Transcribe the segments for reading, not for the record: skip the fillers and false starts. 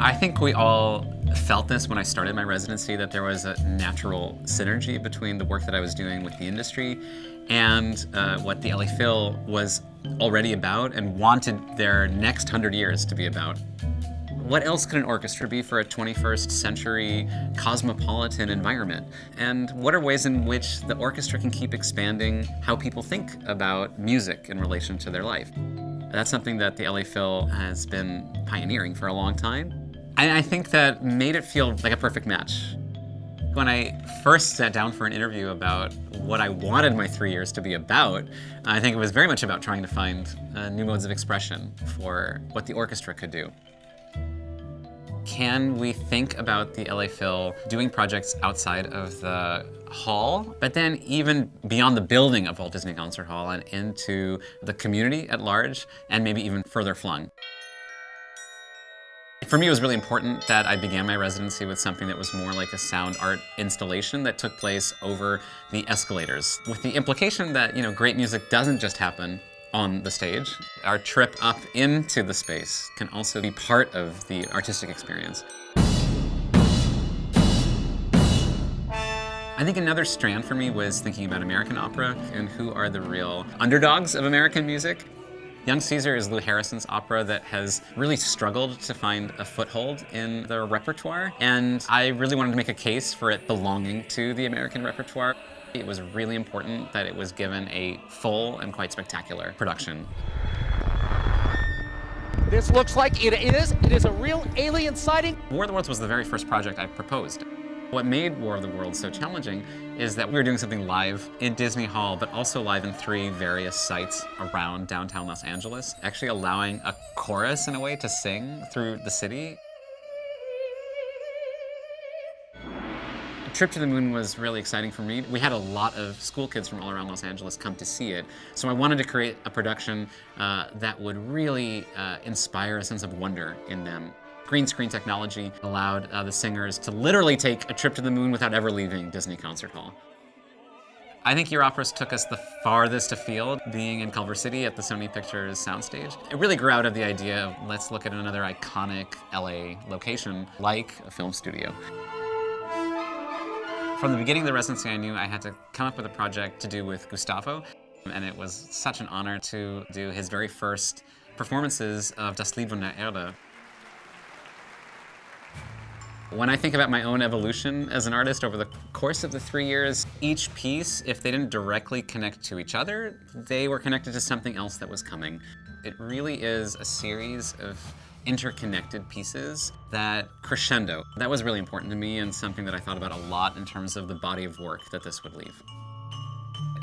I think we all felt this when I started my residency, that there was a natural synergy between the work that I was doing with the industry and what the LA Phil was already about and wanted their next 100 years to be about. What else could an orchestra be for a 21st century cosmopolitan environment? And what are ways in which the orchestra can keep expanding how people think about music in relation to their life? That's something that the LA Phil has been pioneering for a long time. And I think that made it feel like a perfect match. When I first sat down for an interview about what I wanted my 3 years to be about, I think it was very much about trying to find new modes of expression for what the orchestra could do. Can we think about the LA Phil doing projects outside of the hall, but then even beyond the building of Walt Disney Concert Hall and into the community at large, and maybe even further flung? For me, it was really important that I began my residency with something that was more like a sound art installation that took place over the escalators, with the implication that, great music doesn't just happen on the stage. Our trip up into the space can also be part of the artistic experience. I think another strand for me was thinking about American opera and who are the real underdogs of American music. Young Caesar is Lou Harrison's opera that has really struggled to find a foothold in the repertoire, and I really wanted to make a case for it belonging to the American repertoire. It was really important that it was given a full and quite spectacular production. This looks like it is a real alien sighting. War of the Worlds was the very first project I proposed. What made War of the Worlds so challenging is that we were doing something live in Disney Hall, but also live in 3 various sites around downtown Los Angeles, actually allowing a chorus in a way to sing through the city. Trip to the Moon was really exciting for me. We had a lot of school kids from all around Los Angeles come to see it, so I wanted to create a production that would really inspire a sense of wonder in them. Green screen technology allowed the singers to literally take a trip to the moon without ever leaving Disney Concert Hall. I think Your Operas took us the farthest afield, being in Culver City at the Sony Pictures soundstage. It really grew out of the idea of let's look at another iconic LA location like a film studio. From the beginning of the residency, I knew I had to come up with a project to do with Gustavo, and it was such an honor to do his very first performances of Das Lied von der Erde. When I think about my own evolution as an artist over the course of the 3 years, each piece, if they didn't directly connect to each other, they were connected to something else that was coming. It really is a series of interconnected pieces that crescendo. That was really important to me and something that I thought about a lot in terms of the body of work that this would leave.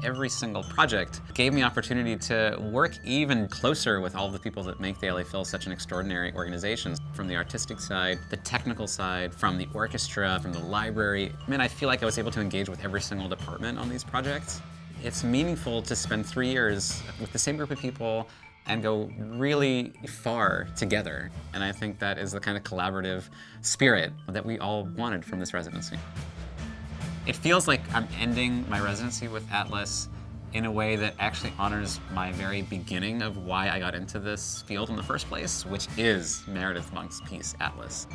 Every single project gave me opportunity to work even closer with all the people that make the LA Phil such an extraordinary organization. From the artistic side, the technical side, from the orchestra, from the library. I feel like I was able to engage with every single department on these projects. It's meaningful to spend 3 years with the same group of people and go really far together. And I think that is the kind of collaborative spirit that we all wanted from this residency. It feels like I'm ending my residency with Atlas in a way that actually honors my very beginning of why I got into this field in the first place, which is Meredith Monk's piece, Atlas.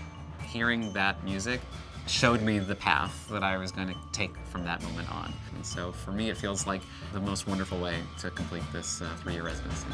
Hearing that music showed me the path that I was going to take from that moment on. And so for me, it feels like the most wonderful way to complete this 3-year residency.